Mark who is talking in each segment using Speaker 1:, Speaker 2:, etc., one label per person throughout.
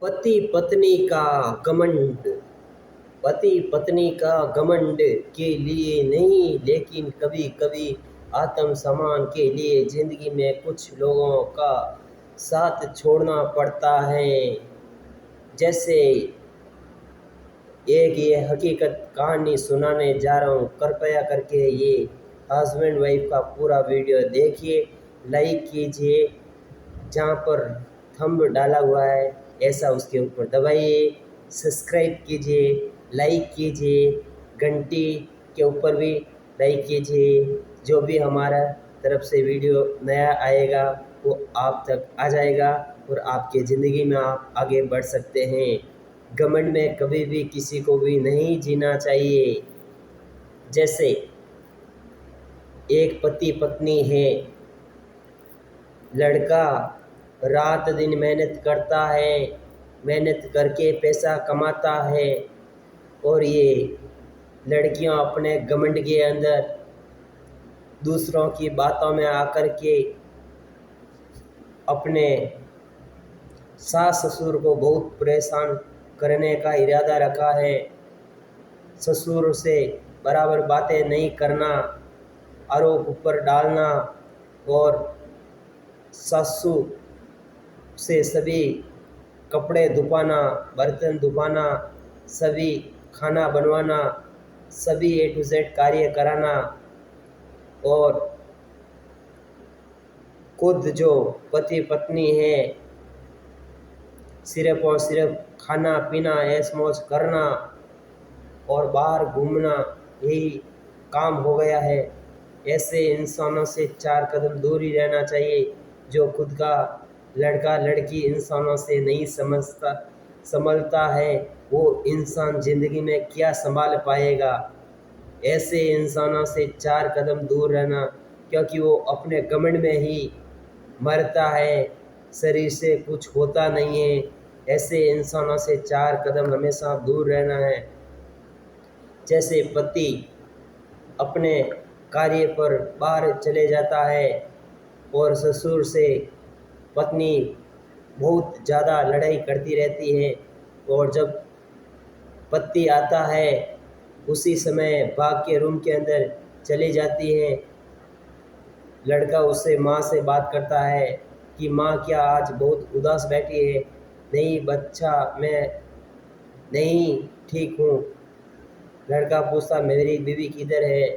Speaker 1: पति पत्नी का घमंड। पति पत्नी का घमंड के लिए नहीं, लेकिन कभी कभी आत्मसम्मान के लिए जिंदगी में कुछ लोगों का साथ छोड़ना पड़ता है। जैसे एक ये हकीकत कहानी सुनाने जा रहा हूँ। कृपया करके ये हस्बैंड वाइफ का पूरा वीडियो देखिए, लाइक कीजिए, जहाँ पर थंब डाला हुआ है ऐसा उसके ऊपर दबाइए, सब्सक्राइब कीजिए, लाइक कीजिए, घंटी के ऊपर भी लाइक कीजिए। जो भी हमारा तरफ से वीडियो नया आएगा वो आप तक आ जाएगा और आपके ज़िंदगी में आप आगे बढ़ सकते हैं। घमंड में कभी भी किसी को भी नहीं जीना चाहिए। जैसे एक पति पत्नी है, लड़का रात दिन मेहनत करता है, मेहनत करके पैसा कमाता है, और ये लड़कियां अपने घमंड के अंदर दूसरों की बातों में आकर के अपने सास ससुर को बहुत परेशान करने का इरादा रखा है। ससुर से बराबर बातें नहीं करना, आरोप ऊपर डालना, और सासू से सभी कपड़े धुपाना, बर्तन धुपाना, सभी खाना बनवाना, सभी ए टू जेड कार्य कराना, और खुद जो पति पत्नी है सिर्फ और सिर्फ खाना पीना ऐश मौज करना और बाहर घूमना, यही काम हो गया है। ऐसे इंसानों से 4 कदम दूर ही रहना चाहिए। जो खुद का लड़का लड़की इंसानों से नहीं संभलता है, वो इंसान ज़िंदगी में क्या संभाल पाएगा। ऐसे इंसानों से 4 कदम दूर रहना, क्योंकि वो अपने घमंड में ही मरता है, शरीर से कुछ होता नहीं है। ऐसे इंसानों से 4 कदम हमेशा दूर रहना है। जैसे पति अपने कार्य पर बाहर चले जाता है और ससुर से पत्नी बहुत ज़्यादा लड़ाई करती रहती है, और जब पति आता है उसी समय भाग के रूम के अंदर चली जाती है। लड़का उससे माँ से बात करता है कि माँ क्या आज बहुत उदास बैठी है। नहीं बच्चा, मैं नहीं ठीक हूँ। लड़का पूछता मेरी बीवी किधर है।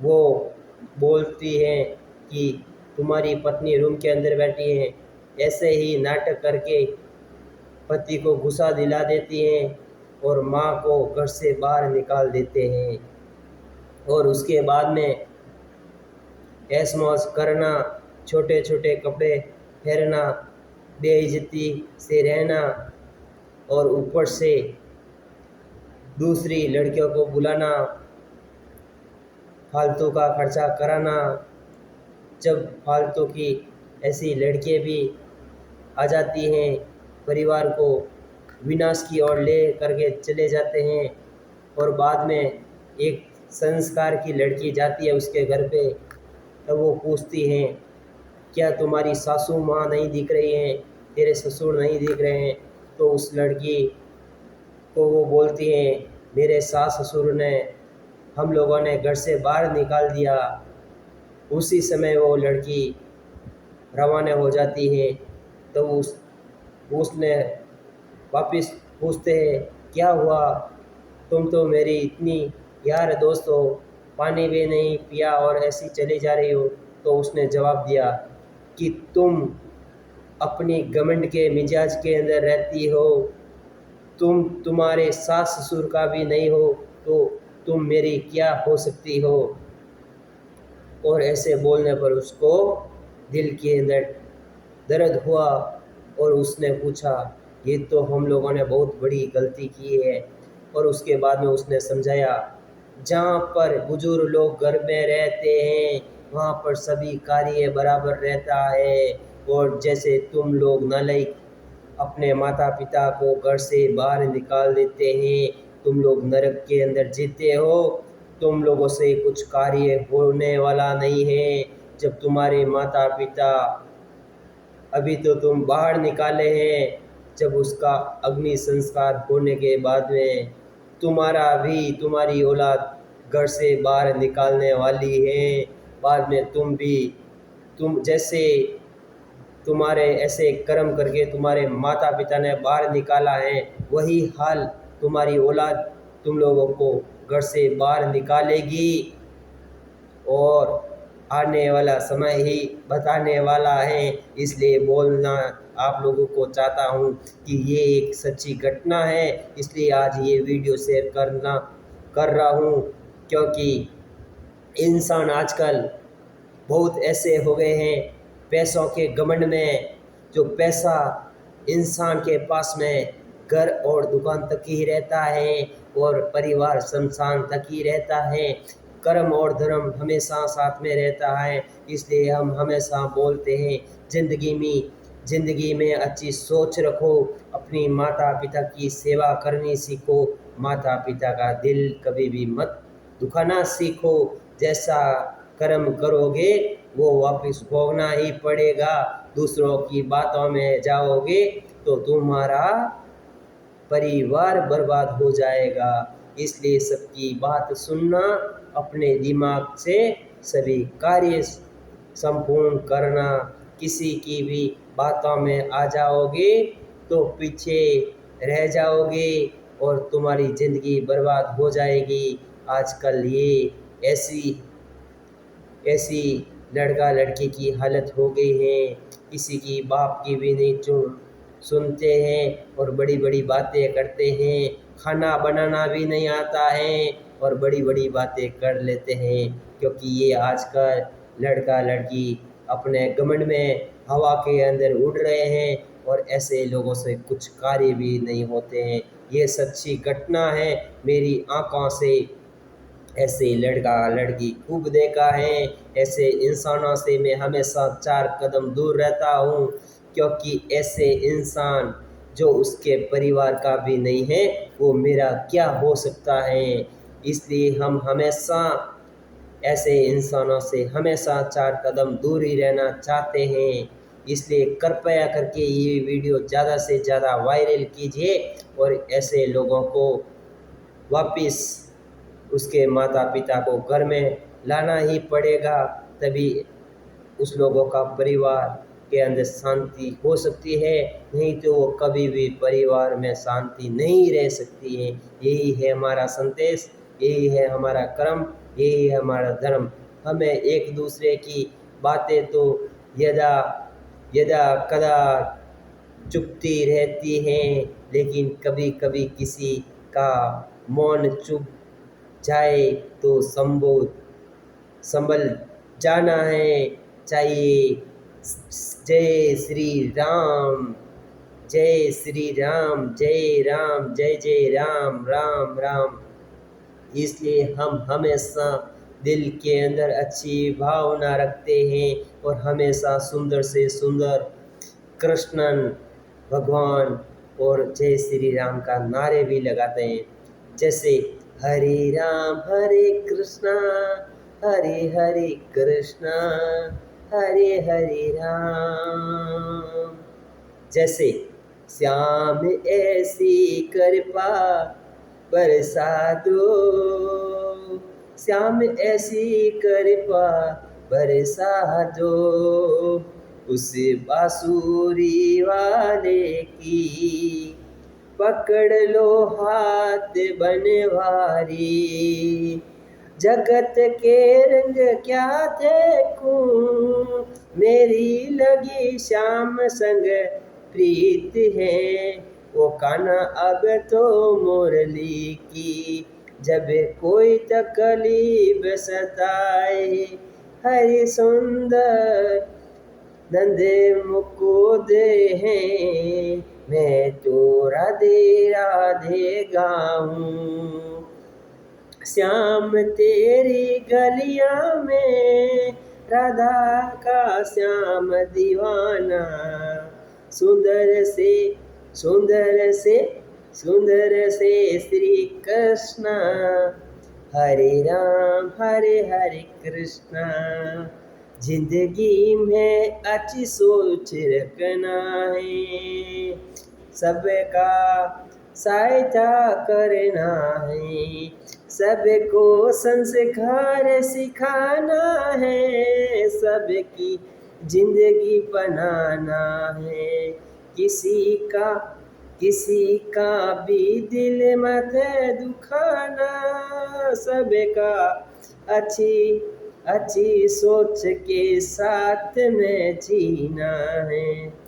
Speaker 1: वो बोलती है कि तुम्हारी पत्नी रूम के अंदर बैठी है। ऐसे ही नाटक करके पति को गुस्सा दिला देती हैं और माँ को घर से बाहर निकाल देते हैं। और उसके बाद में ऐश मौज करना, छोटे छोटे कपड़े पहनना, बेइज्जती से रहना, और ऊपर से दूसरी लड़कियों को बुलाना, फालतू का खर्चा कराना। जब फालतू की ऐसी लड़कियां भी आ जाती हैं, परिवार को विनाश की ओर ले करके चले जाते हैं, और बाद में एक संस्कार की लड़की जाती है उसके घर पे, तब वो पूछती हैं क्या तुम्हारी सासू माँ नहीं दिख रही हैं, तेरे ससुर नहीं दिख रहे हैं। तो उस लड़की को वो बोलती हैं मेरे सास ससुर ने हम लोगों ने घर से बाहर निकाल दिया। उसी समय वो लड़की रवाना हो जाती है। तो उसने वापस पूछते हैं क्या हुआ, तुम तो मेरी इतनी यार दोस्त हो, पानी भी नहीं पिया और ऐसी चली जा रही हो। तो उसने जवाब दिया कि तुम अपनी घमंड के मिजाज के अंदर रहती हो, तुम्हारे सास ससुर का भी नहीं हो तो तुम मेरी क्या हो सकती हो। और ऐसे बोलने पर उसको दिल के अंदर दर्द हुआ और उसने पूछा ये तो हम लोगों ने बहुत बड़ी गलती की है। और उसके बाद में उसने समझाया जहाँ पर बुजुर्ग लोग घर में रहते हैं वहाँ पर सभी कार्य बराबर रहता है, और जैसे तुम लोग नालायक अपने माता पिता को घर से बाहर निकाल देते हैं, तुम लोग नरक के अंदर जीते हो, तुम लोगों से कुछ कार्य होने वाला नहीं है। जब तुम्हारे माता पिता अभी तो तुम बाहर निकाले हैं जब उसका अग्नि संस्कार होने के बाद में तुम्हारा भी, तुम्हारी औलाद घर से बाहर निकालने वाली है। बाद में तुम जैसे तुम्हारे ऐसे कर्म करके तुम्हारे माता पिता ने बाहर निकाला है, वही हाल तुम्हारी औलाद तुम लोगों को घर से बाहर निकालेगी। और आने वाला समय ही बताने वाला है, इसलिए बोलना आप लोगों को चाहता हूँ कि ये एक सच्ची घटना है, इसलिए आज ये वीडियो शेयर कर रहा हूँ। क्योंकि इंसान आजकल बहुत ऐसे हो गए हैं पैसों के घमंड में, जो पैसा इंसान के पास में घर और दुकान तक ही रहता है और परिवार शमशान तक ही रहता है। कर्म और धर्म हमेशा साथ में रहता है। इसलिए हम हमेशा बोलते हैं ज़िंदगी में अच्छी सोच रखो, अपनी माता पिता की सेवा करनी सीखो, माता पिता का दिल कभी भी मत दुखाना सीखो। जैसा कर्म करोगे वो वापस भोगना ही पड़ेगा। दूसरों की बातों में जाओगे तो तुम्हारा परिवार बर्बाद हो जाएगा। इसलिए सबकी बात सुनना, अपने दिमाग से सभी कार्य संपूर्ण करना। किसी की भी बातों में आ जाओगे तो पीछे रह जाओगे और तुम्हारी ज़िंदगी बर्बाद हो जाएगी। आजकल ये ऐसी ऐसी लड़का लड़की की हालत हो गई है, किसी की बाप की भी नहीं सुनते हैं और बड़ी बड़ी बातें करते हैं। खाना बनाना भी नहीं आता है और बड़ी बड़ी बातें कर लेते हैं, क्योंकि ये आजकल लड़का लड़की अपने घमंड में हवा के अंदर उड़ रहे हैं और ऐसे लोगों से कुछ कार्य भी नहीं होते हैं। ये सच्ची घटना है, मेरी आंखों से ऐसे लड़का लड़की खूब देखा है। ऐसे इंसानों से मैं हमेशा 4 कदम दूर रहता हूँ, क्योंकि ऐसे इंसान जो उसके परिवार का भी नहीं है, वो मेरा क्या हो सकता है। इसलिए हम हमेशा ऐसे इंसानों से हमेशा 4 कदम दूर ही रहना चाहते हैं। इसलिए कृपया करके ये वीडियो ज़्यादा से ज़्यादा वायरल कीजिए और ऐसे लोगों को वापस उसके माता पिता को घर में लाना ही पड़ेगा, तभी उस लोगों का परिवार के अंदर शांति हो सकती है। नहीं तो वो कभी भी परिवार में शांति नहीं रह सकती है। यही है हमारा संदेश, यही है हमारा कर्म, यही है हमारा धर्म। हमें एक दूसरे की बातें तो यदा यदा कदा चुपती रहती हैं, लेकिन कभी कभी किसी का मौन चुप जाए तो संभल जाना है चाहिए। जय श्री राम, जय श्री राम, जय राम, जय जय राम, राम राम। इसलिए हम हमेशा दिल के अंदर अच्छी भावना रखते हैं और हमेशा सुंदर से सुंदर कृष्णन भगवान और जय श्री राम का नारे भी लगाते हैं। जैसे हरे कृष्णा, हरे हरे कृष्णा, हरे हरे राम। जैसे श्याम ऐसी कृपा बरसा दो, श्याम ऐसी कृपा बरसा दो, उस बांसुरी वाले की पकड़ लो हाथ बनवारी। जगत के रंग क्या देखूं, मेरी लगी श्याम संग प्रीत है। वो कान्हा अब तो मुरली की, जब कोई तकलीफ सताए। हरि सुंदर नंदे मुकुद हैं, मैं तो राधे राधे गाऊं। श्याम तेरी गलियां में राधा का श्याम दीवाना, सुंदर से सुंदर से सुंदर से श्री कृष्णा। हरे राम हरे हरे कृष्णा। जिंदगी में अच्छी सोच रखना है, सबका सहायता करना है, सबको संस्कार सिखाना है, सबकी जिंदगी बनाना है। किसी का भी दिल मत दुखाना, सबका अच्छी सोच के साथ में जीना है।